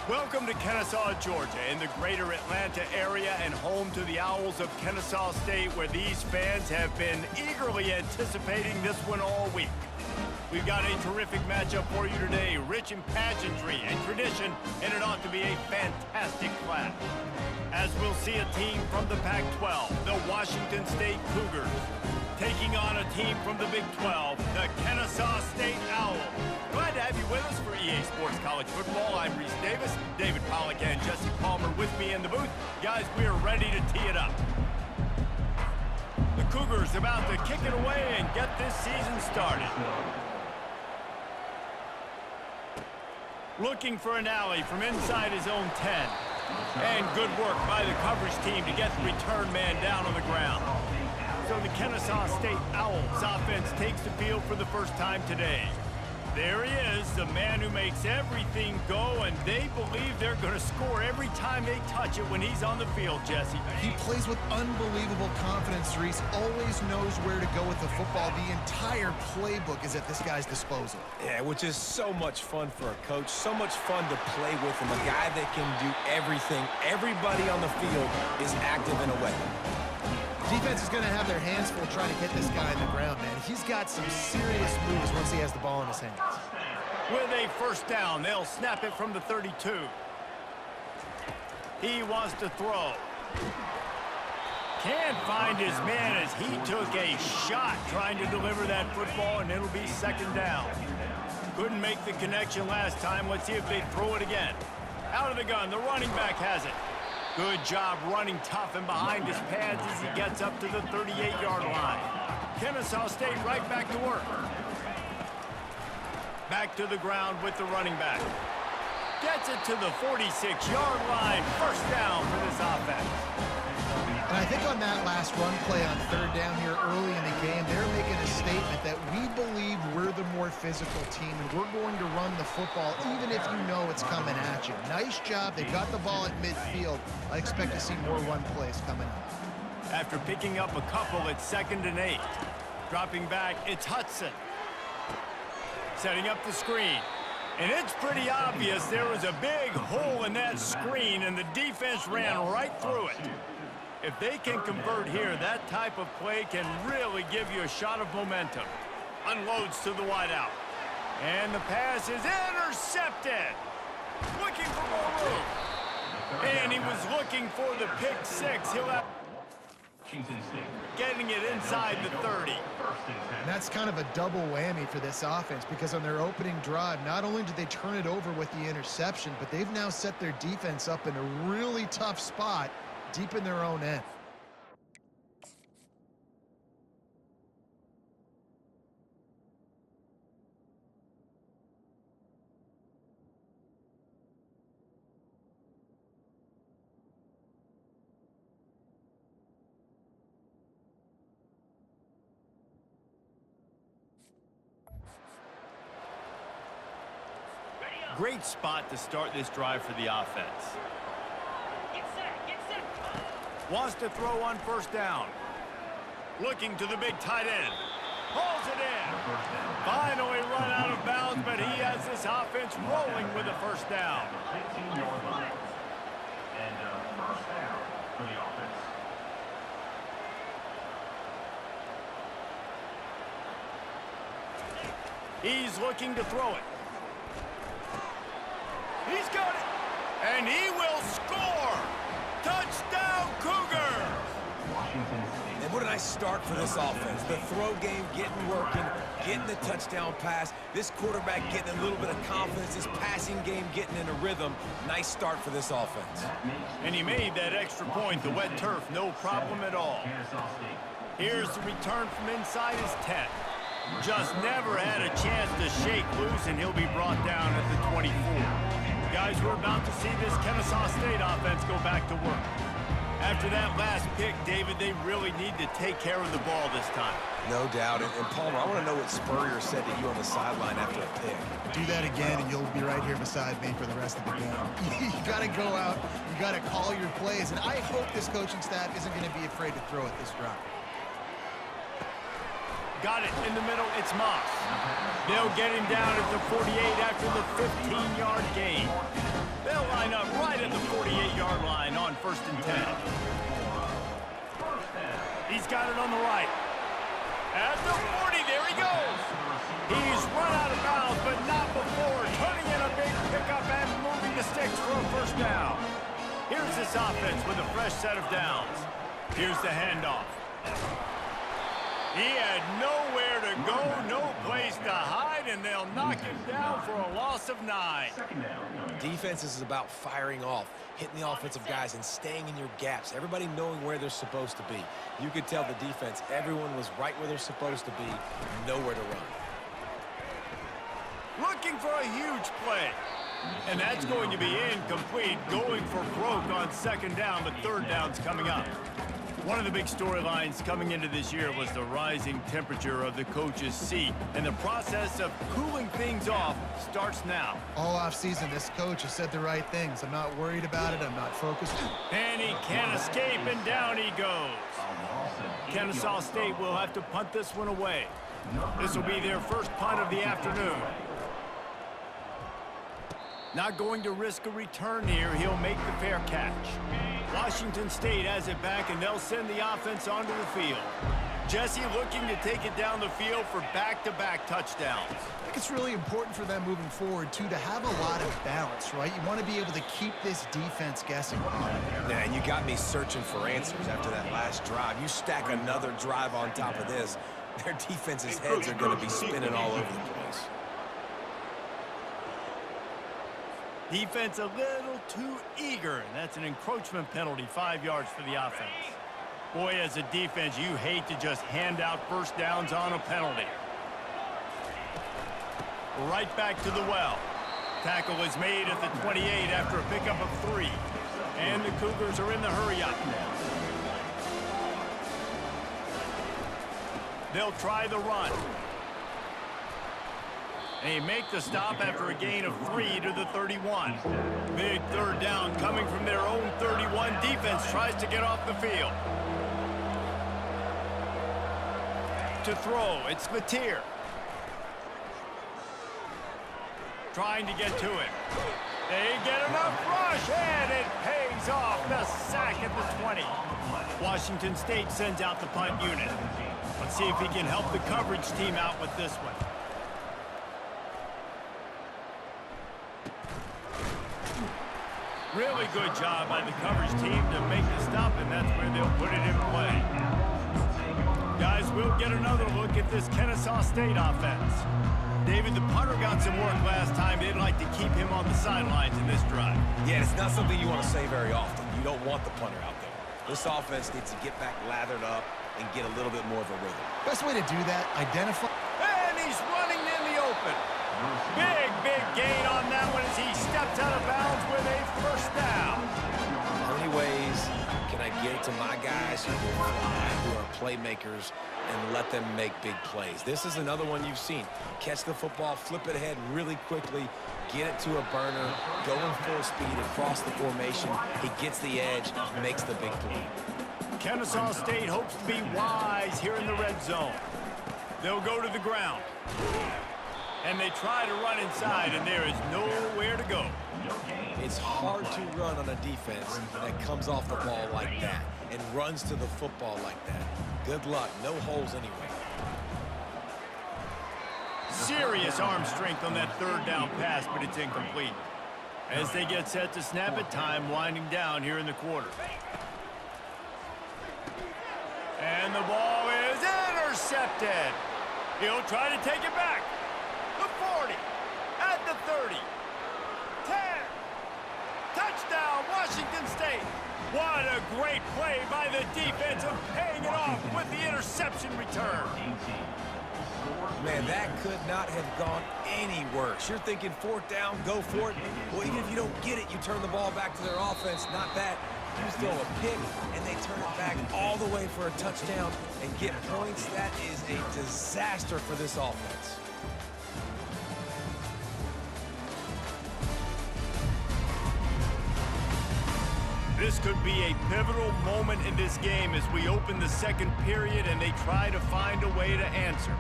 Welcome to Kennesaw, Georgia, in the greater Atlanta area and home to the Owls of Kennesaw State, where these fans have been eagerly anticipating this one all week. We've got a terrific matchup for you today, rich in pageantry and tradition, and it ought to be a fantastic clash. As we'll see a team from the Pac-12, the Washington State Cougars, taking on a team from the Big 12, the Kennesaw State Owls. Glad to have you with us for EA Sports College Football. I'm Reese Davis, David Pollack and Jesse Palmer with me in the booth. Guys, we are ready to tee it up. The Cougars about to kick it away and get this season started. Looking for an alley from inside his own 10. And good work by the coverage team to get the return man down on the ground. So the Kennesaw State Owls offense takes the field for the first time today. There he is, the man who makes everything go, and they believe they're going to score every time they touch it when he's on the field, Jesse. He plays with unbelievable confidence, Reese. Always knows where to go with the football. The entire playbook is at this guy's disposal. Yeah, which is so much fun for a coach, so much fun to play with him, a guy that can do everything. Everybody on the field is active in a way. Defense is going to have their hands full trying to get this guy in the ground, man. He's got some serious moves once he has the ball in his hands. With a first down, they'll snap it from the 32. He wants to throw. Can't find his man as he took a shot trying to deliver that football, and it'll be second down. Couldn't make the connection last time. Let's see if they throw it again. Out of the gun, the running back has it. Good job running tough and behind his pads as he gets up to the 38-yard line. Kennesaw State right back to work. Back to the ground with the running back. Gets it to the 46-yard line. First down for this offense. And I think on that last run play on third down here early in the game, they're making a statement that we believe we're the more physical team and we're going to run the football even if you know it's coming at you. Nice job. They got the ball at midfield. I expect to see more run plays coming up. After picking up a couple, it's 2nd and 8. Dropping back, it's Hudson. Setting up the screen. And it's pretty obvious there was a big hole in that screen and the defense ran right through it. If they can convert here, that type of play can really give you a shot of momentum. Unloads to the wideout. And the pass is intercepted. Looking for more room. And he was looking for the pick six. He'll have getting it inside the 30. And that's kind of a double whammy for this offense because on their opening drive, not only did they turn it over with the interception, but they've now set their defense up in a really tough spot deep in their own end. Great spot to start this drive for the offense. Wants to throw on first down. Looking to the big tight end. Hauls it in. Finally run out of bounds, but he has this offense rolling with a first down. He's looking to throw it. He's got it. And he will score. Touchdown, Cougars! And what a nice start for this offense. The throw game getting working, getting the touchdown pass. This quarterback getting a little bit of confidence. This passing game getting in a rhythm. Nice start for this offense. And he made that extra point. The wet turf, no problem at all. Here's the return from inside his 10. Just never had a chance to shake loose, and he'll be brought down at the 24. Guys, we're about to see this Kennesaw State offense go back to work. After that last pick, David, they really need to take care of the ball this time. No doubt. And Palmer, I want to know what Spurrier said to you on the sideline after a pick. Do that again, and you'll be right here beside me for the rest of the game. You got to go out. You got to call your plays. And I hope this coaching staff isn't going to be afraid to throw at this drive. Got it in the middle. It's Moss. They'll get him down at the 48 after the 15-yard gain. They'll line up right at the 48-yard line on 1st and 10. He's got it on the right. At the 40, there he goes. He's run out of bounds, but not before turning in a big pickup and moving the sticks for a 1st down. Here's this offense with a fresh set of downs. Here's the handoff. He had nowhere to go, no place to hide, and they'll knock him down for a loss of 9. Defense is about firing off, hitting the offensive guys and staying in your gaps. Everybody knowing where they're supposed to be. You could tell the defense, everyone was right where they're supposed to be, nowhere to run. Looking for a huge play. And that's going to be incomplete, going for broke on 2nd down, but 3rd down's coming up. One of the big storylines coming into this year was the rising temperature of the coach's seat, and the process of cooling things off starts now. All offseason, this coach has said the right things. I'm not worried about it. I'm not focused. And he can't escape, and down he goes. Kennesaw State will have to punt this one away. This will be their 1st punt of the afternoon. Not going to risk a return here. He'll make the fair catch. Washington State has it back, and they'll send the offense onto the field. Jesse looking to take it down the field for back-to-back touchdowns. I think it's really important for them moving forward, too, to have a lot of balance, right? You want to be able to keep this defense guessing. Yeah, and you got me searching for answers after that last drive. You stack another drive on top of this, their defense's heads are going to be spinning all over the place. Defense a little too eager, and that's an encroachment penalty, 5 yards for the offense. Boy, as a defense, you hate to just hand out 1st downs on a penalty. Right back to the well. Tackle is made at the 28 after a pickup of 3. And the Cougars are in the hurry-up. They'll try the run. They make the stop after a gain of 3 to the 31. Big 3rd down coming from their own 31. Defense tries to get off the field. To throw, it's Mateer. Trying to get to it. They get enough rush, and it pays off. The sack at the 20. Washington State sends out the punt unit. Let's see if he can help the coverage team out with this one. Really good job by the coverage team to make the stop, and that's where they'll put it in play. Guys, we'll get another look at this Kennesaw State offense. David, the punter got some work last time. They'd like to keep him on the sidelines in this drive. Yeah, it's not something you want to say very often. You don't want the punter out there. This offense needs to get back lathered up and get a little bit more of a rhythm. Best way to do that, identify. And he's running in the open. Big gain on that one as he steps out of bounds with a 1st down. How many ways can I get it to my guys who can fly, who are playmakers, and let them make big plays? This is another one you've seen. Catch the football, flip it ahead really quickly, get it to a burner, go in full speed across the formation. He gets the edge, makes the big play. Kennesaw State hopes to be wise here in the red zone. They'll go to the ground. And they try to run inside, and there is nowhere to go. It's hard to run on a defense that comes off the ball like that and runs to the football like that. Good luck. No holes anyway. Serious arm strength on that 3rd down pass, but it's incomplete. As they get set to snap it, time winding down here in the quarter. And the ball is intercepted. He'll try to take it back. The 40, at the 30, 10, touchdown, Washington State. What a great play by the defense of paying it off with the interception return. Man, that could not have gone any worse. You're thinking 4th down, go for it. Well, even if you don't get it, you turn the ball back to their offense. Not that. You throw a pick, and they turn it back all the way for a touchdown and get points. That is a disaster for this offense. This could be a pivotal moment in this game as we open the second period and they try to find a way to answer.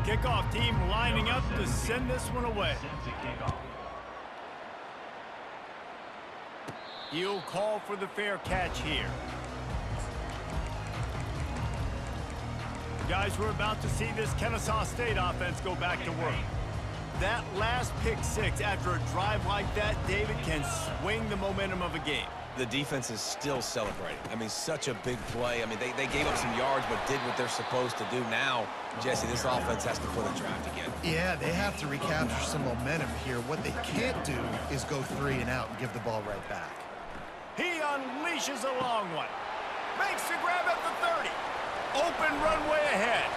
Kickoff team lining up to send this one away. He'll call for the fair catch here. Guys, we're about to see this Kennesaw State offense go back to work. That last pick six after a drive like that, David, can swing the momentum of a game. The defense is still celebrating. I mean, such a big play. I mean, they gave up some yards but did what they're supposed to do. Now, Jesse, this offense has to put a drive together. Yeah, they have to recapture some momentum here. What they can't do is go 3 and out and give the ball right back. He unleashes a long one. Makes the grab at the 30. Open runway ahead.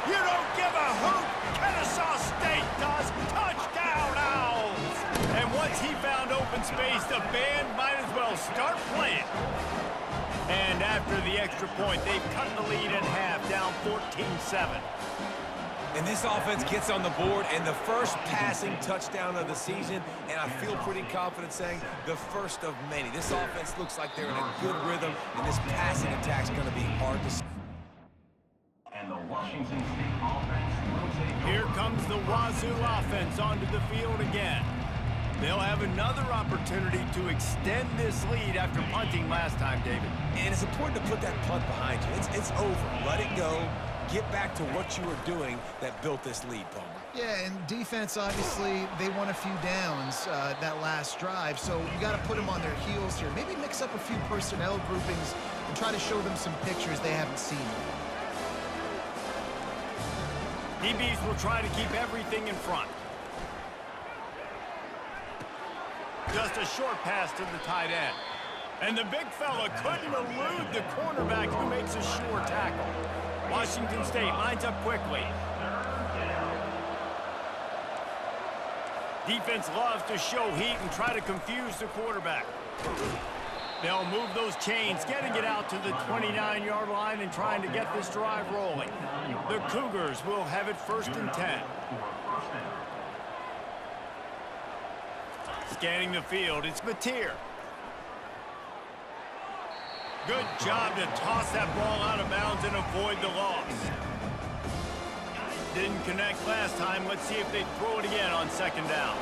You don't give a hoot. Kennesaw State does. Touchdown, Owls. And once he found open space, the band might as well start playing. And after the extra point, they've cut the lead in half, down 14-7. And this offense gets on the board, and the first passing touchdown of the season, and I feel pretty confident saying the first of many. This offense looks like they're in a good rhythm, and this passing attack's going to be hard to see. And the Washington State offense. Here comes the Wazoo offense onto the field again. They'll have another opportunity to extend this lead after punting last time, David. And it's important to put that punt behind you. It's over. Let it go. Get back to what you were doing that built this lead, Palmer. Yeah, and defense, obviously, they won a few downs that last drive, so you got to put them on their heels here. Maybe mix up a few personnel groupings and try to show them some pictures they haven't seen yet. DBs will try to keep everything in front. Just a short pass to the tight end. And the big fella couldn't elude the cornerback who makes a sure tackle. Washington State lines up quickly. Defense loves to show heat and try to confuse the quarterback. They'll move those chains, getting it out to the 29-yard line and trying to get this drive rolling. The Cougars will have it 1st and 10. Scanning the field, it's Mateer. Good job to toss that ball out of bounds and avoid the loss. Didn't connect last time. Let's see if they throw it again on 2nd down.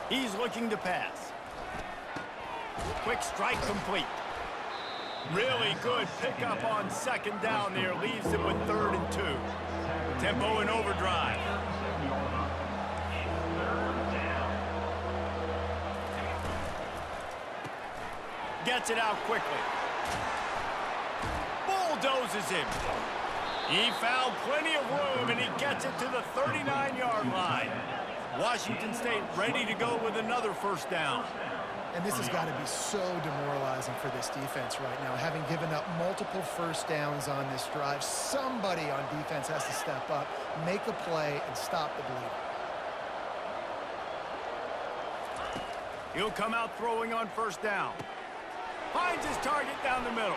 He's looking to pass. Quick strike complete. Really good pickup on 2nd down there. Leaves them with 3rd and 2. Tempo in overdrive. Gets it out quickly. Bulldozes him. He found plenty of room, and he gets it to the 39-yard line. Washington State ready to go with another 1st down. And this has got to be so demoralizing for this defense right now, having given up multiple 1st downs on this drive. Somebody on defense has to step up, make a play, and stop the bleeding. He'll come out throwing on 1st down. Finds his target down the middle.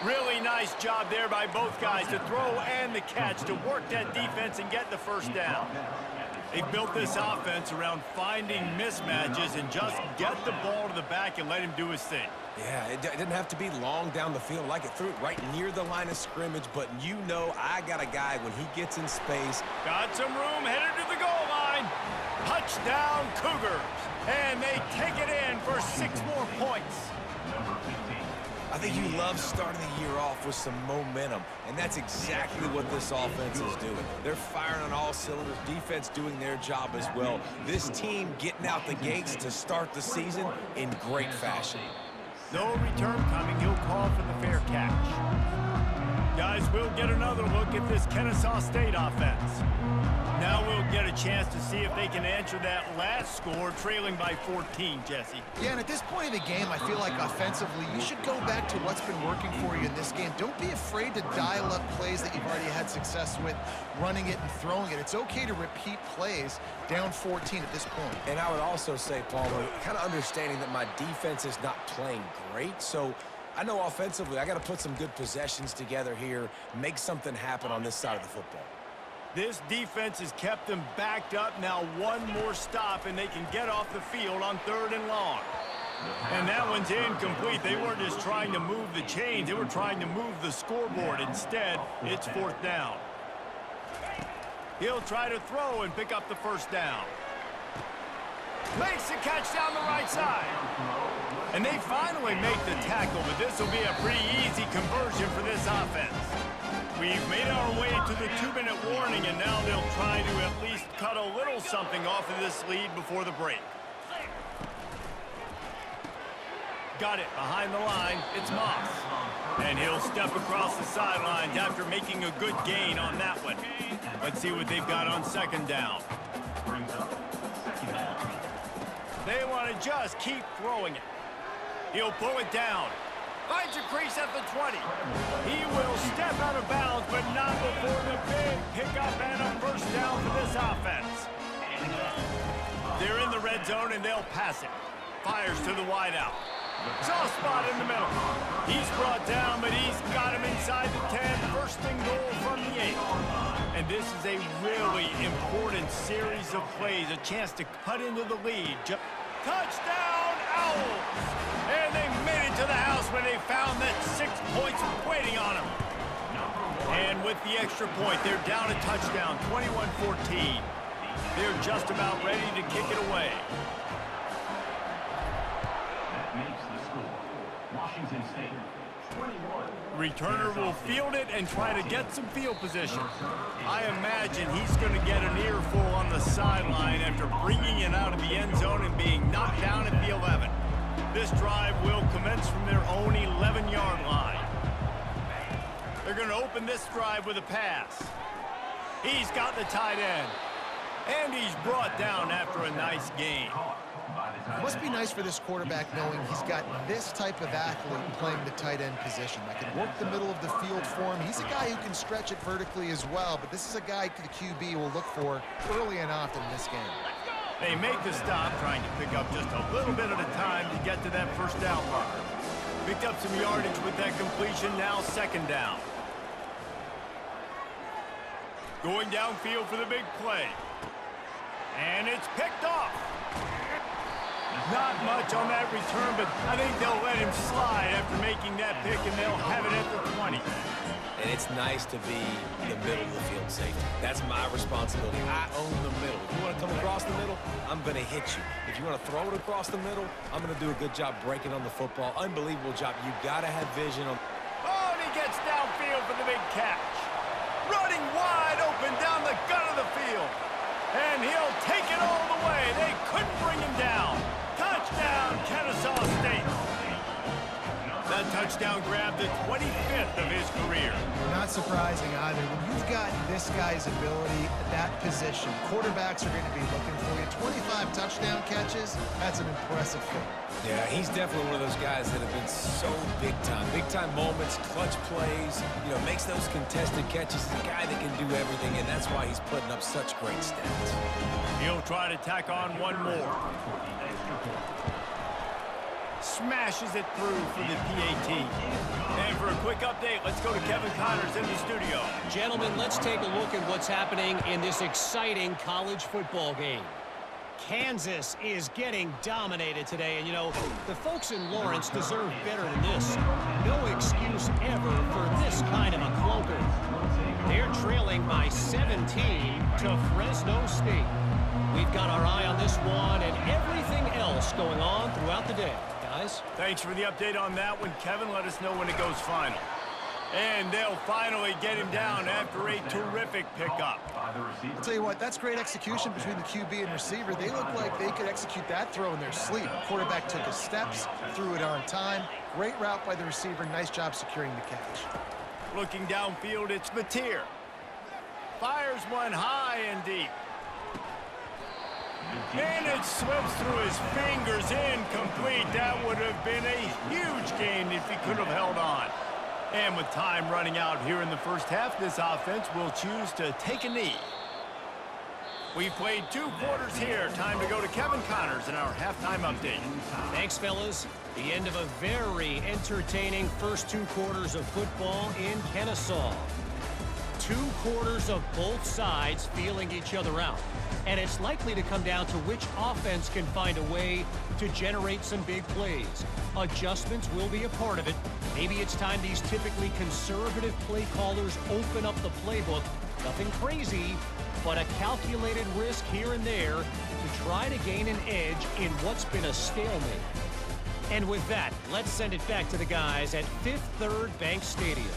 Really nice job there by both guys to throw and the catch to work that defense and get the 1st down. They built this offense around finding mismatches and just get the ball to the back and let him do his thing. Yeah, it didn't have to be long down the field. Like it threw it right near the line of scrimmage, but you know I got a guy when he gets in space. Got some room, headed to the goal line. Touchdown Cougars. And they take it in for 6 more points. I think you love starting the year off with some momentum, and that's exactly what this offense is doing. They're firing on all cylinders, defense doing their job as well. This team getting out the gates to start the season in great fashion. No return coming. He'll call for the fair catch. Guys, we'll get another look at this Kennesaw State offense. Now we'll get a chance to see if they can answer that last score, trailing by 14, Jesse. Yeah, and at this point of the game, I feel like offensively, you should go back to what's been working for you in this game. Don't be afraid to dial up plays that you've already had success with, running it and throwing it. It's okay to repeat plays down 14 at this point. And I would also say, Palmer, kind of understanding that my defense is not playing great, so I know offensively I got to put some good possessions together here, make something happen on this side of the football. This defense has kept them backed up. Now one more stop, and they can get off the field on 3rd and long. And that one's incomplete. They weren't just trying to move the chains. They were trying to move the scoreboard. Instead, it's 4th down. He'll try to throw and pick up the 1st down. Makes the catch down the right side. And they finally make the tackle, but this will be a pretty easy conversion for this offense. We've made our way to the 2-minute warning, and now they'll try to at least cut a little something off of this lead before the break. Got it behind the line. It's Moss. And he'll step across the sidelines after making a good gain on that one. Let's see what they've got on 2nd down. They want to just keep throwing it. He'll pull it down. Finds a crease at the 20. He will step out of bounds, but not before the big pickup and a 1st down for this offense. They're in the red zone, and they'll pass it. Fires to the wideout. Soft spot in the middle. He's brought down, but he's got him inside the 10. 1st and goal from the 8. And this is a really important series of plays. A chance to cut into the lead. Touchdown, Owls! And they made it to the house when they found that 6 points waiting on them. And with the extra point, they're down a touchdown, 21-14. They're just about ready to kick it away. Washington State, 21. Returner will field it and try to get some field position. I imagine he's going to get an earful on the sideline after bringing it out of the end zone and being knocked down at the 11. This drive will commence from their own 11-yard line. They're going to open this drive with a pass. He's got the tight end. And he's brought down after a nice gain. It must be nice for this quarterback knowing he's got this type of athlete playing the tight end position that can work the middle of the field for him. He's a guy who can stretch it vertically as well, but this is a guy the QB will look for early and often in this game. They make the stop, trying to pick up just a little bit at a time to get to that 1st down marker. Picked up some yardage with that completion, now 2nd down. Going downfield for the big play. And it's picked off. Not much on that return, but I think they'll let him slide after making that pick, and they'll have it at the 20. And it's nice to be the middle of the field safety. That's my responsibility. I own the middle. If you want to come across the middle, I'm going to hit you. If you want to throw it across the middle, I'm going to do a good job breaking on the football. Unbelievable job. You've got to have vision on. Oh, and he gets downfield for the big catch. Running wide open down the gut of the field. And he'll take it all the way. They couldn't bring him down. Touchdown, Kennesaw State. That touchdown grabbed the 25th of his career. Not surprising either. When you've got this guy's ability at that position, quarterbacks are going to be looking for you. 25 touchdown catches, that's an impressive feat. Yeah, he's definitely one of those guys that have been so big time. Big time moments, clutch plays, makes those contested catches. He's a guy that can do everything, and that's why he's putting up such great stats. He'll try to tack on one more. Smashes it through for the PAT. And for a quick update, let's go to Kevin Connors in the studio. Gentlemen, let's take a look at what's happening in this exciting college football game. Kansas is getting dominated today, and the folks in Lawrence deserve better than this. No excuse ever for this kind of a clunker. They're trailing by 17 to Fresno State. We've got our eye on this one and everything else going on throughout the day. Guys? Thanks for the update on that one, Kevin. Let us know when it goes final. And they'll finally get him down after a terrific pickup. I'll tell you what, that's great execution between the QB and receiver. They look like they could execute that throw in their sleep. Quarterback took his steps, threw it on time. Great route by the receiver. Nice job securing the catch. Looking downfield, it's Mateer. Fires one high and deep. And it slips through his fingers, incomplete. That would have been a huge gain if he could have held on. And with time running out here in the first half, this offense will choose to take a knee. We've played 2 quarters here. Time to go to Kevin Connors in our halftime update. Thanks, fellas. The end of a very entertaining first 2 quarters of football in Kennesaw. 2 2 quarters of both sides feeling each other out. And it's likely to come down to which offense can find a way to generate some big plays. Adjustments will be a part of it. Maybe it's time these typically conservative play callers open up the playbook. Nothing crazy, but a calculated risk here and there to try to gain an edge in what's been a stalemate. And with that, let's send it back to the guys at Fifth Third Bank Stadium.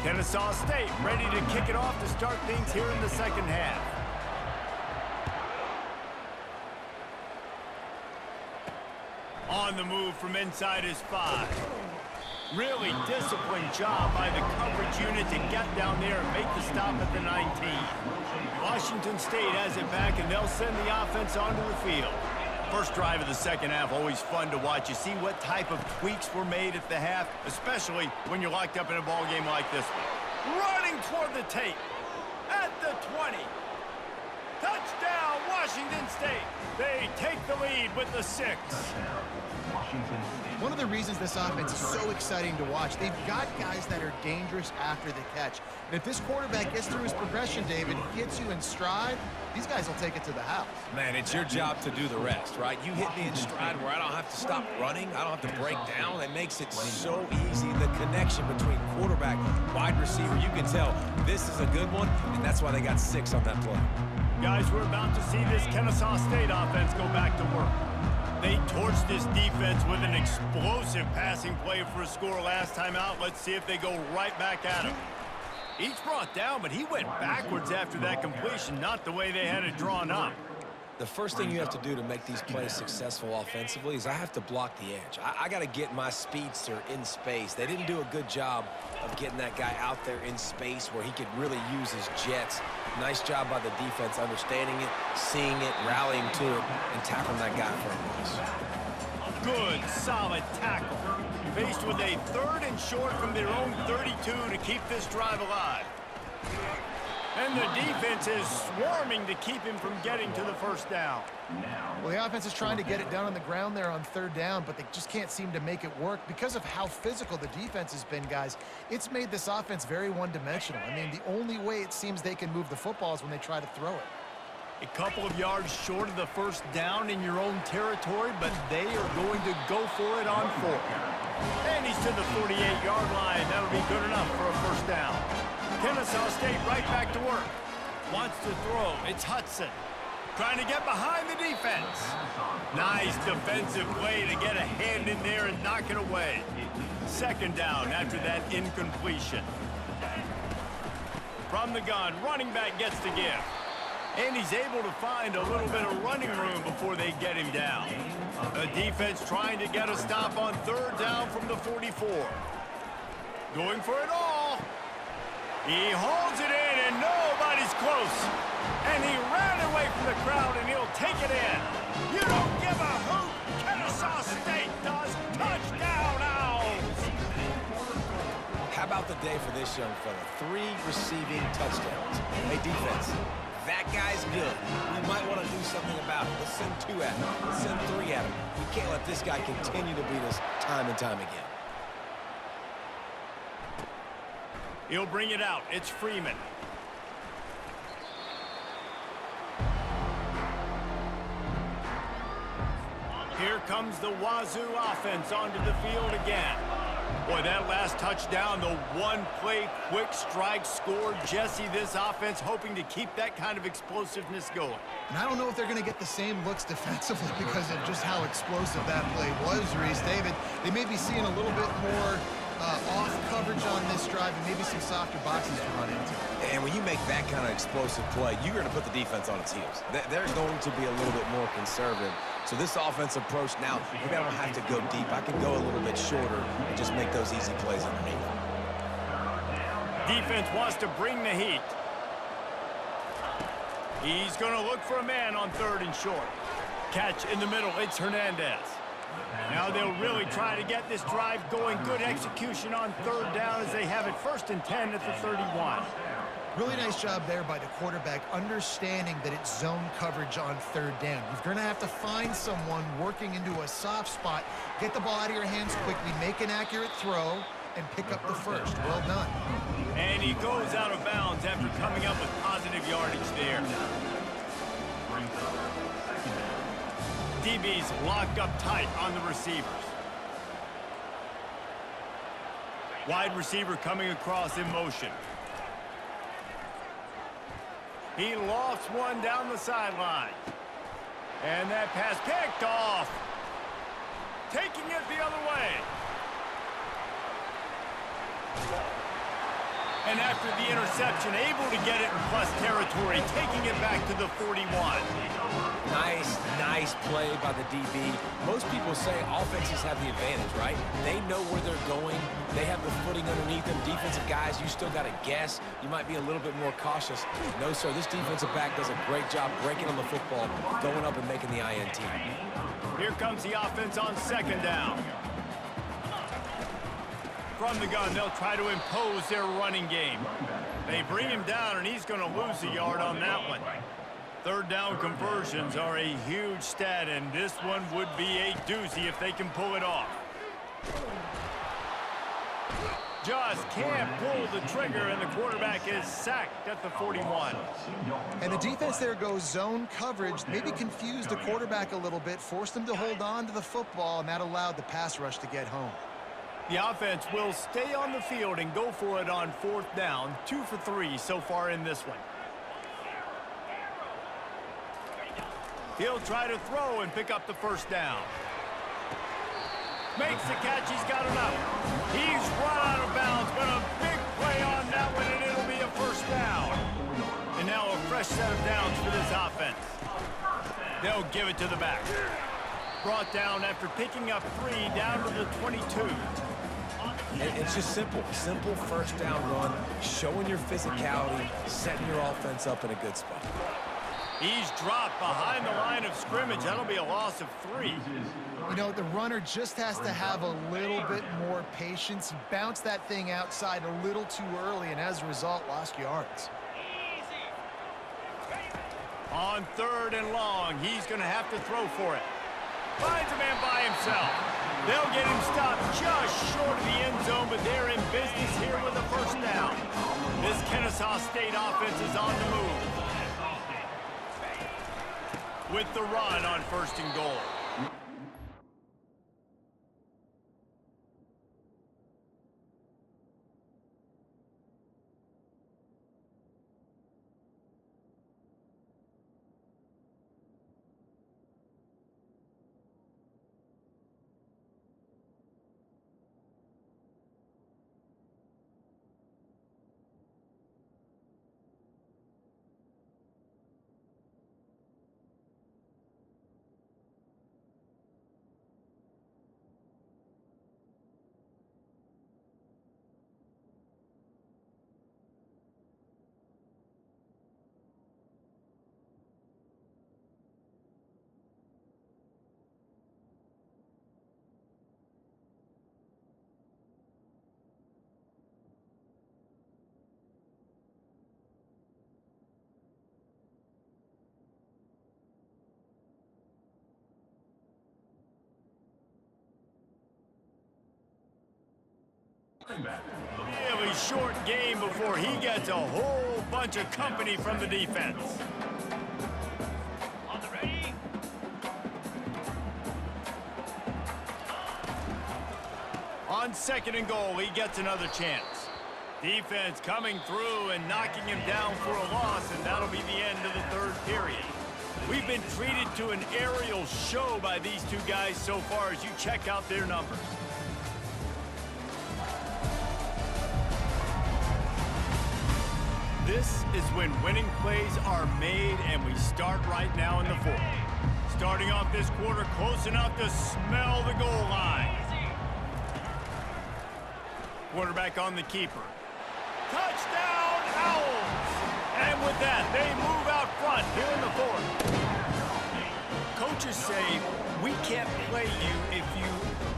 Kennesaw State ready to kick it off to start things here in the second half. On the move from inside his 5. Really disciplined job by the coverage unit to get down there and make the stop at the 19. Washington State has it back, and they'll send the offense onto the field. First drive of the second half, always fun to watch. You see what type of tweaks were made at the half, especially when you're locked up in a ball game like this one. Running toward the tape at the 20. Touchdown, Washington State. They take the lead with the 6. One of the reasons this offense is so exciting to watch, they've got guys that are dangerous after the catch. And if this quarterback gets through his progression, David, gets you in stride, these guys will take it to the house. Man, it's your job to do the rest, right? You hit me in stride where I don't have to stop running. I don't have to break down. It makes it so easy. The connection between quarterback, wide receiver, you can tell this is a good one, and that's why they got 6 on that play. Guys, we're about to see this Kennesaw State offense go back to work. They torched this defense with an explosive passing play for a score last time out. Let's see if they go right back at him. Each brought down, but he went backwards after that completion, not the way they had it drawn up. The first thing you have to do to make these plays successful offensively is I have to block the edge. I got to get my speedster in space. They didn't do a good job of getting that guy out there in space where he could really use his jets. Nice job by the defense understanding it, seeing it, rallying to it, and tackling that guy for a loss. Good, solid tackle. Faced with a 3rd and short from their own 32 to keep this drive alive. And the defense is swarming to keep him from getting to the first down. Well, the offense is trying to get it down on the ground there on 3rd down, but they just can't seem to make it work because of how physical the defense has been, guys. It's made this offense very one-dimensional. I mean, the only way it seems they can move the football is when they try to throw it. A couple of yards short of the first down in your own territory, but they are going to go for it on 4th. And he's to the 48-yard line. That'll be good enough for a first down. Kennesaw State right back to work. Wants to throw. It's Hudson. Trying to get behind the defense. Nice defensive play to get a hand in there and knock it away. 2nd down after that incompletion. From the gun, running back gets the give. And he's able to find a little bit of running room before they get him down. The defense trying to get a stop on 3rd down from the 44. Going for it all. He holds it in, and nobody's close. And he ran away from the crowd, and he'll take it in. You don't give a hoot. Kennesaw State does. Touchdown, Owls. How about the day for this young fella? 3 receiving touchdowns. Hey, defense, that guy's good. We might want to do something about it. Let's send 2 at him. Let's send 3 at him. We can't let this guy continue to beat us time and time again. He'll bring it out. It's Freeman. Here comes the Wazoo offense onto the field again. Boy, that last touchdown, the one-play quick strike scored. Jesse, this offense hoping to keep that kind of explosiveness going. And I don't know if they're going to get the same looks defensively because of just how explosive that play was, Reese. David, they may be seeing a little bit more off coverage on this drive and maybe some softer boxes to run into. And when you make that kind of explosive play, you're going to put the defense on its heels. They're going to be a little bit more conservative. So this offensive approach now, maybe I don't have to go deep. I can go a little bit shorter and just make those easy plays underneath. Defense wants to bring the heat. He's going to look for a man on 3rd and short. Catch in the middle. It's Hernandez. Now they'll really try to get this drive going. Good execution on third down as they have it 1st and 10 at the 31. Really nice job there by the quarterback, understanding that it's zone coverage on third down. You're going to have to find someone working into a soft spot, get the ball out of your hands quickly, make an accurate throw, and pick up the first. Well done. And he goes out of bounds after coming up with positive yardage there. DB's locked up tight on the receivers. Wide receiver coming across in motion. He lofts one down the sideline. And that pass picked off. Taking it the other way. And after the interception, able to get it in plus territory, taking it back to the 41. Nice play by the DB. Most people say offenses have the advantage, right? They know where they're going. They have the footing underneath them. Defensive guys, you still got to guess. You might be a little bit more cautious. No, sir, this defensive back does a great job breaking on the football, going up and making the INT. Here comes the offense on 2nd down. From the gun, they'll try to impose their running game. They bring him down, and he's going to lose a yard on that one. 3rd down conversions are a huge stat, and this one would be a doozy if they can pull it off. Just can't pull the trigger, and the quarterback is sacked at the 41. And the defense there goes zone coverage, maybe confused the quarterback a little bit, forced him to hold on to the football, and that allowed the pass rush to get home. The offense will stay on the field and go for it on 4th down. 2 for 3 so far in this one. He'll try to throw and pick up the 1st down. Makes the catch. He's got enough. He's run out of bounds, but a big play on that one, and it'll be a 1st down. And now a fresh set of downs for this offense. They'll give it to the back. Brought down after picking up 3 down to the 22. It's just simple 1st down run, showing your physicality, setting your offense up in a good spot. He's dropped behind the line of scrimmage. That'll be a loss of 3. You know, the runner just has to have a little bit more patience. He bounced that thing outside a little too early, and as a result, lost yards. On 3rd and long, he's going to have to throw for it. Finds a man by himself. They'll get him stopped just short of the end zone, but they're in business here with a 1st down. This Kennesaw State offense is on the move. With the run on 1st and goal. Really short game before he gets a whole bunch of company from the defense. On 2nd and goal, he gets another chance. Defense coming through and knocking him down for a loss, and that'll be the end of the 3rd period. We've been treated to an aerial show by these two guys so far as you check out their numbers. This is when winning plays are made, and we start right now in the 4th. Starting off this quarter close enough to smell the goal line. Quarterback on the keeper. Touchdown, Owls! And with that, they move out front here in the 4th. Coaches say We can't play you if you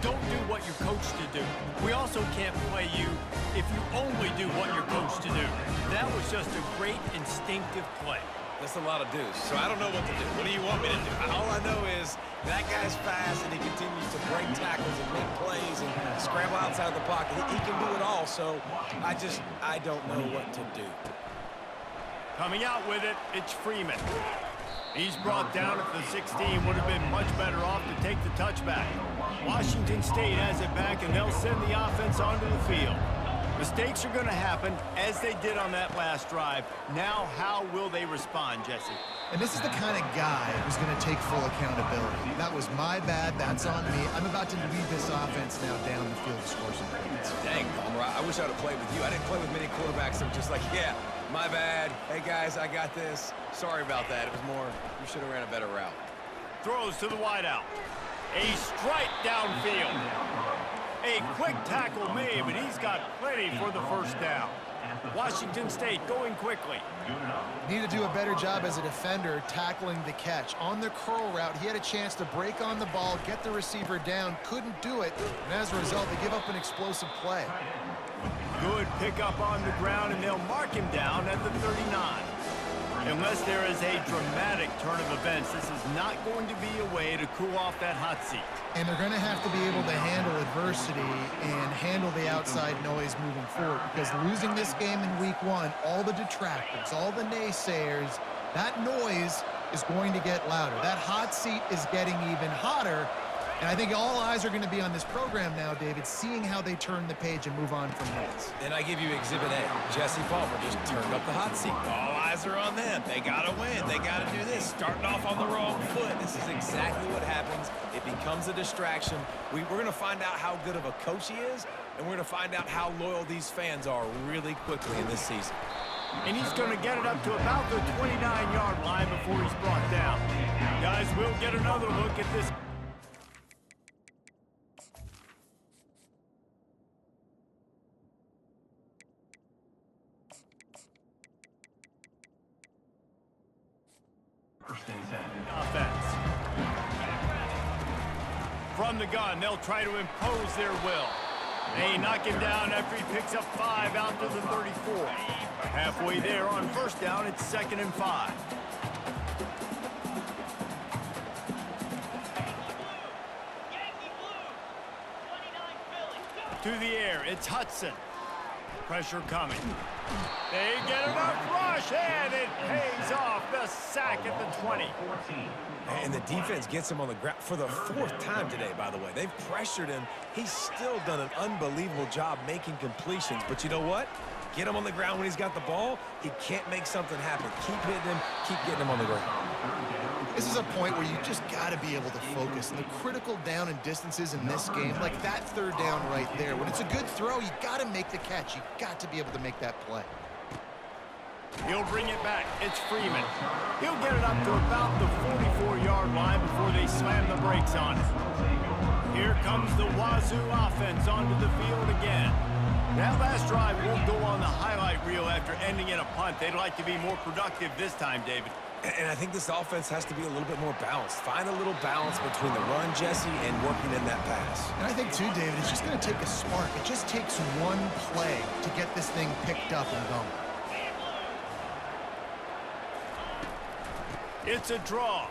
don't do what you're coached to do. We also can't play you if you only do what you're coached to do. That was just a great instinctive play. That's a lot of deuce, so I don't know what to do. What do you want me to do? All I know is that guy's fast, and he continues to break tackles and make plays and scramble outside the pocket. He can do it all, so I don't know what to do. Coming out with it, it's Freeman. He's brought down at the 16. Would have been much better off to take the touchback. Washington State has it back, and they'll send the offense onto the field. Mistakes are going to happen, as they did on that last drive. Now, how will they respond, Jesse? And this is the kind of guy who's going to take full accountability. That was my bad. That's on me. I'm about to lead this offense now down the field to score some points. Dang, Palmer, I wish I'd have played with you. I didn't play with many quarterbacks that were just like, yeah, my bad. Hey, guys, I got this. Sorry about that. It was more, you should have ran a better route. Throws to the wideout. A strike downfield. A quick tackle made, but he's got plenty for the first down. Washington State going quickly. Need to do a better job as a defender tackling the catch. On the curl route, he had a chance to break on the ball, get the receiver down, couldn't do it, and as a result, they give up an explosive play. Good pickup on the ground, and they'll mark him down at the 39. Unless there is a dramatic turn of events, this is not going to be a way to cool off that hot seat. And they're going to have to be able to handle adversity and handle the outside noise moving forward, because losing this game in week 1, all the detractors, all the naysayers, that noise is going to get louder. That hot seat is getting even hotter. And I think all eyes are going to be on this program now, David, seeing how they turn the page and move on from this. And I give you Exhibit A. Jesse Palmer just turned up the hot seat. All eyes are on them. They got to win. They got to do this. Starting off on the wrong foot. This is exactly what happens. It becomes a distraction. We're going to find out how good of a coach he is, and we're going to find out how loyal these fans are really quickly in this season. And he's going to get it up to about the 29-yard line before he's brought down. Guys, we'll get another look at this. Offense. From the gun, they'll try to impose their will. They knock him down after he picks up 5 out to the 34. Halfway there on first down, it's 2nd and 5. To the air, it's Hudson. Pressure coming. They get enough rush, and it pays off. The sack at the 20. And the defense gets him on the ground for the 4th time today, by the way. They've pressured him. He's still done an unbelievable job making completions. But you know what? Get him on the ground when he's got the ball. He can't make something happen. Keep hitting him. Keep getting him on the ground. This is a point where you just got to be able to focus. And the critical down and distances in this game, like that 3rd down right there, when it's a good throw, you got to make the catch. You got to be able to make that play. He'll bring it back. It's Freeman. He'll get it up to about the 44-yard line before they slam the brakes on it. Here comes the Wazoo offense onto the field again. That last drive won't go on the highlight reel after ending in a punt. They'd like to be more productive this time, David. And I think this offense has to be a little bit more balanced. Find a little balance between the run, Jesse, and working in that pass. And I think, too, David, it's just going to take a spark. It just takes one play to get this thing picked up and going. It's a draw.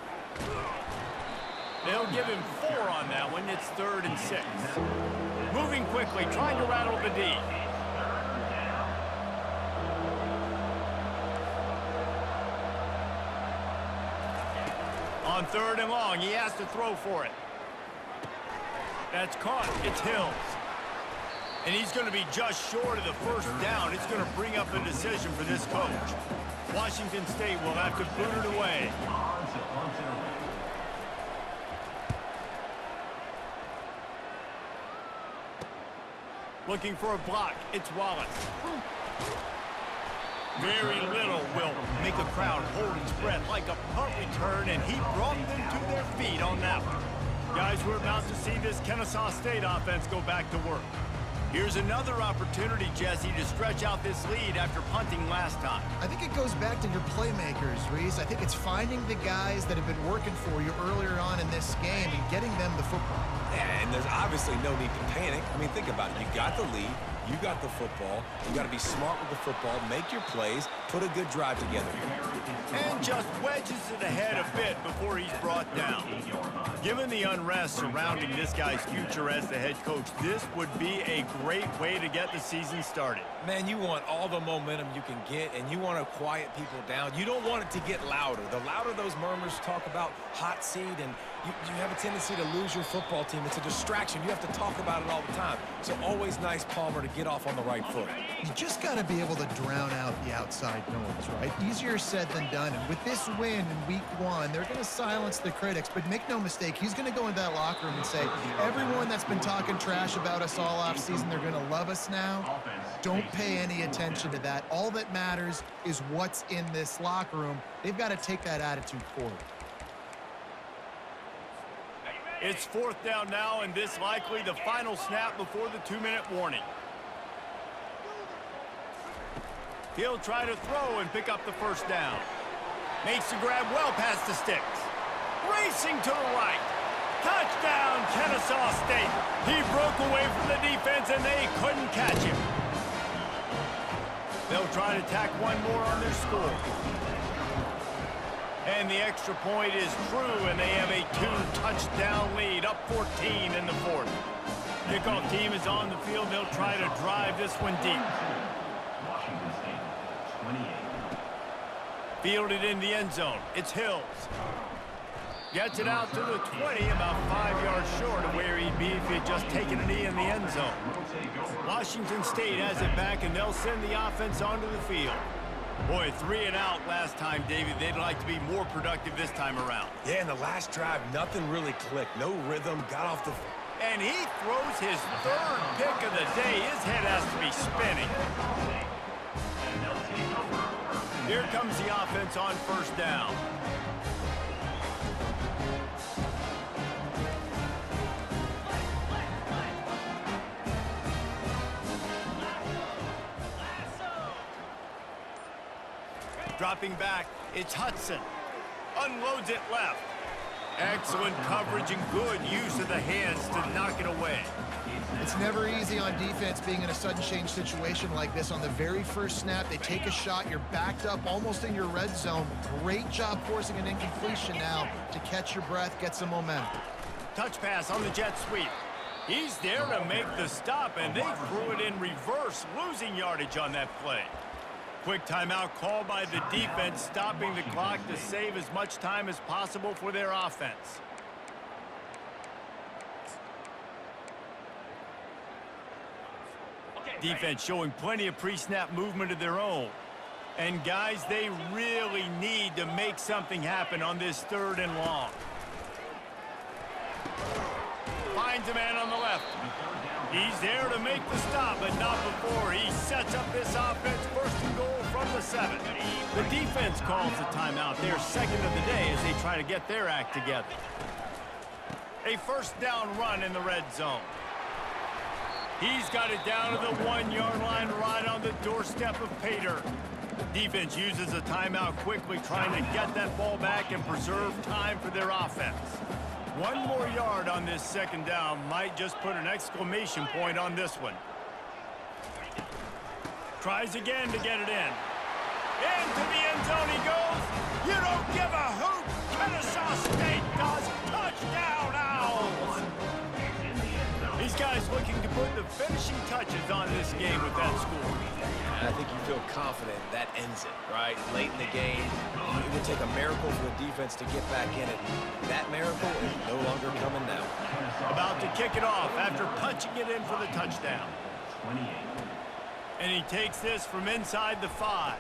They'll give him 4 on that one. It's 3rd and 6. Moving quickly, trying to rattle the D. On 3rd and long, he has to throw for it. That's caught. It's Hills. And he's going to be just short of the 1st down. It's going to bring up a decision for this coach. Washington State will have to boot it away. Looking for a block. It's Wallace. Very little will make a crowd hold its breath like a punt return, and he brought them to their feet on that one. Guys, we're about to see this Kennesaw State offense go back to work. Here's another opportunity, Jesse, to stretch out this lead after punting last time. I think it goes back to your playmakers, Reese. I think it's finding the guys that have been working for you earlier on in this game and getting them the football. Yeah, and there's obviously no need to panic. I mean, think about it. You got the lead. You got the football. You got to be smart with the football, make your plays, put a good drive together here. And just wedges it ahead a bit before he's brought down. Given the unrest surrounding this guy's future as the head coach, this would be a great way to get the season started. Man, you want all the momentum you can get, and you want to quiet people down. You don't want it to get louder. The louder those murmurs talk about hot seat, and you have a tendency to lose your football team. It's a distraction. You have to talk about it all the time. So always nice, Palmer, to get off on the right foot. You just got to be able to drown out the outside noise, right? Easier said than done. And with this win in week 1, they're going to silence the critics. But make no mistake, he's going to go into that locker room and say, everyone that's been talking trash about us all offseason, they're going to love us now. Don't pay any attention to that. All that matters is what's in this locker room. They've got to take that attitude forward. It's 4th down now, and this likely the final snap before the 2-minute warning. He'll try to throw and pick up the first down. Makes the grab well past the sticks. Racing to the right. Touchdown, Kennesaw State. He broke away from the defense, and they couldn't catch him. They'll try to tack one more on their score. And the extra point is true, and they have a 2-touchdown lead, up 14 in the 4th. Kickoff team is on the field. They'll try to drive this one deep. Washington State, 28. Fielded in the end zone. It's Hills. Gets it out to the 20, about 5 yards short of where he'd be if he had just taken a knee in the end zone. Washington State has it back, and they'll send the offense onto the field. Boy, 3 and out last time, David. They'd like to be more productive this time around. Yeah, in the last drive, nothing really clicked. No rhythm, got off the... And he throws his 3rd pick of the day. His head has to be spinning. Here comes the offense on 1st down. Dropping back, it's Hudson. Unloads it left. Excellent coverage and good use of the hands to knock it away. It's never easy on defense being in a sudden change situation like this. On the very first snap, they take a shot. You're backed up almost in your red zone. Great job forcing an incompletion now to catch your breath, get some momentum. Touch pass on the jet sweep. He's there to make the stop, and they threw it in reverse, losing yardage on that play. Quick timeout called by the defense, stopping the clock to save as much time as possible for their offense. Defense showing plenty of pre-snap movement of their own. And guys, they really need to make something happen on this 3rd and long. Finds a man on the left. He's there to make the stop, but not before he sets up this offense 1st and goal from the 7. The defense calls the timeout, their 2nd of the day, as they try to get their act together. A 1st down run in the red zone. He's got it down to the 1-yard line right on the doorstep of Pater. Defense uses a timeout quickly, trying to get that ball back and preserve time for their offense. 1 more yard on this 2nd down might just put an exclamation point on this one. Tries again to get it in. Into the end zone he goes. You don't give a hoot. Kennesaw State does. Touchdown, Owls. These guys looking to put the finishing touches on this game with that score. And I think you feel confident that ends it, right? Late in the game, it would take a miracle for the defense to get back in it. That miracle is no longer coming now. About to kick it off after punching it in for the touchdown. 28. And he takes this from inside the 5.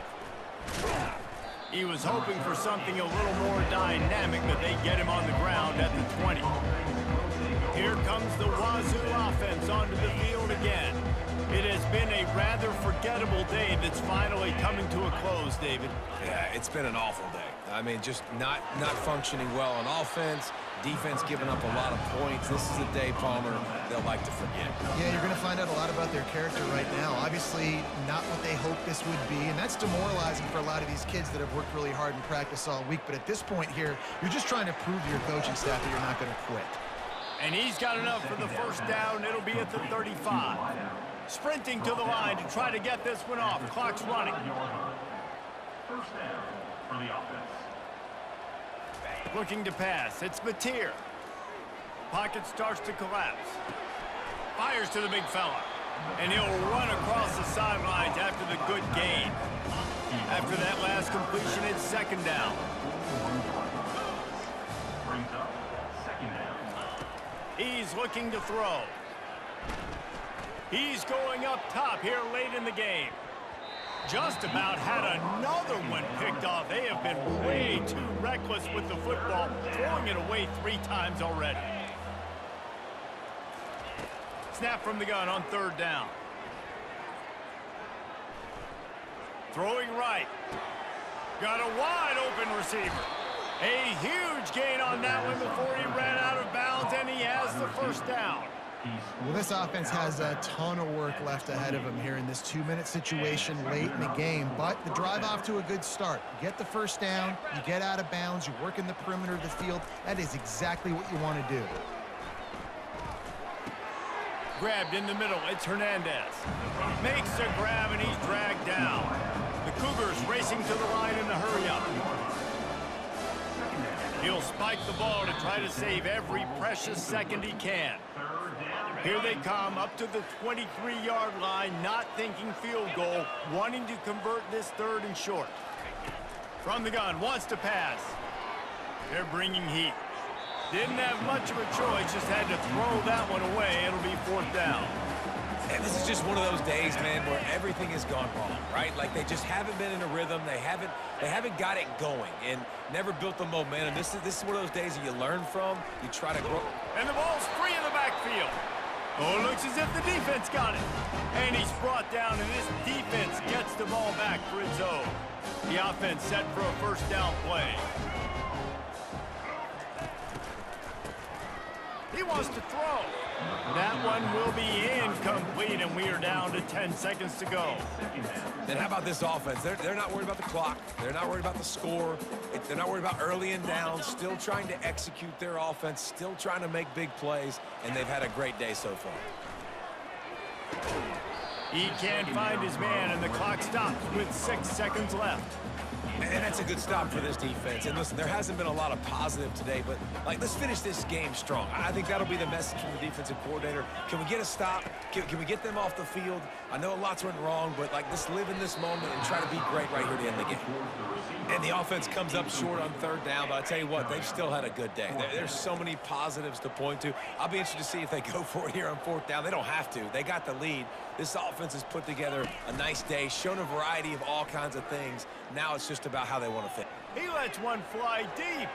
He was hoping for something a little more dynamic, but they get him on the ground at the 20. Here comes the Wazoo offense onto the field again. It has been a rather forgettable day that's finally coming to a close, David. Yeah, it's been an awful day. I mean, just not functioning well on offense. Defense giving up a lot of points. This is a day, Palmer, they'll like to forget. Yeah, you're going to find out a lot about their character right now. Obviously, not what they hoped this would be, and that's demoralizing for a lot of these kids that have worked really hard in practice all week. But at this point here, you're just trying to prove to your coaching staff that you're not going to quit. And he's got enough for the first down. It'll be at the 35. Sprinting to the line to try to get this one off. Clock's running. First down for the offense. Looking to pass. It's Mateer. Pocket starts to collapse. Fires to the big fella. And he'll run across the sidelines after the good gain. After that last completion, it's second down. Brings up second down. He's looking to throw. He's going up top here late in the game. Just about had another one picked off. They have been way too reckless with the football, throwing it away 3 times already. Snap from the gun on third down. Throwing right. Got a wide open receiver. A huge gain on that one before he ran out of bounds, and he has the first down. Well, this offense has a ton of work left ahead of them here in this 2-minute situation late in the game, but the drive off to a good start. You get the first down, you get out of bounds, you work in the perimeter of the field. That is exactly what you want to do. Grabbed in the middle, it's Hernandez. Makes a grab, and he's dragged down. The Cougars racing to the line in the hurry-up. He'll spike the ball to try to save every precious second he can. Here they come up to the 23-yard line, not thinking field goal, wanting to convert this third and short. From the gun, wants to pass. They're bringing heat. Didn't have much of a choice, just had to throw that one away. It'll be fourth down. And this is just one of those days, man, where everything has gone wrong, right? Like they just haven't been in a rhythm. They haven't got it going and never built the momentum. This is one of those days that you learn from. You try to grow. And the ball's free in the backfield. Oh, looks as if the defense got it. And he's brought down, and this defense gets the ball back for its own. The offense set for a first down play. He wants to throw. That one will be incomplete, and we are down to 10 seconds to go. And how about this offense? They're not worried about the clock. They're not worried about the score. They're not worried about early and down. Still trying to execute their offense. Still trying to make big plays, and they've had a great day so far. He can't find his man, and the clock stops with 6 seconds left. And that's a good stop for this defense. And listen, there hasn't been a lot of positive today, but like, let's finish this game strong. I think that'll be the message from the defensive coordinator. Can we get a stop? Can we get them off the field? I know lots went wrong, but like, let's live in this moment and try to be great right here to end the game. And the offense comes up short on third down, but I tell you what, they've still had a good day. There's so many positives to point to. I'll be interested to see if they go for it here on fourth down. They don't have to. They got the lead. This offense has put together a nice day, shown a variety of all kinds of things. Now it's just about how they want to fit. He lets one fly deep.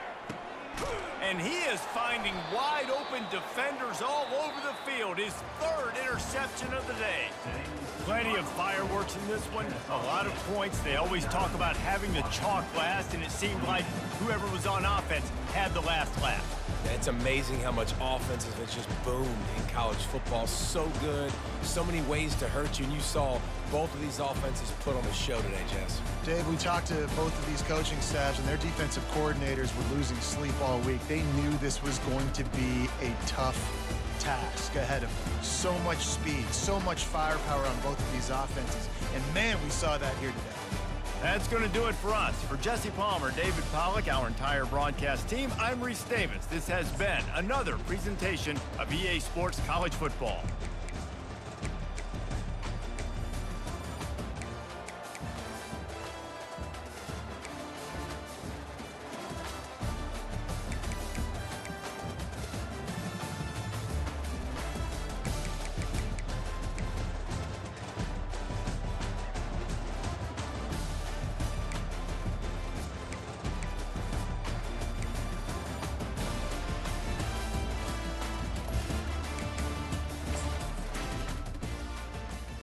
And he is finding wide open defenders all over the field. His third interception of the day. Plenty of fireworks in this one. A lot of points. They always talk about having the chalk last, and it seemed like whoever was on offense had the last laugh. It's amazing how much offense has just boomed in college football. So good. So many ways to hurt you. And you saw both of these offenses put on the show today, Jess. Dave, we talked to both of these coaching staffs, and their defensive coordinators were losing sleep all week. They knew this was going to be a tough task ahead of them. So much speed, so much firepower on both of these offenses. And, man, we saw that here today. That's going to do it for us. For Jesse Palmer, David Pollack, our entire broadcast team, I'm Reese Davis. This has been another presentation of EA Sports College Football.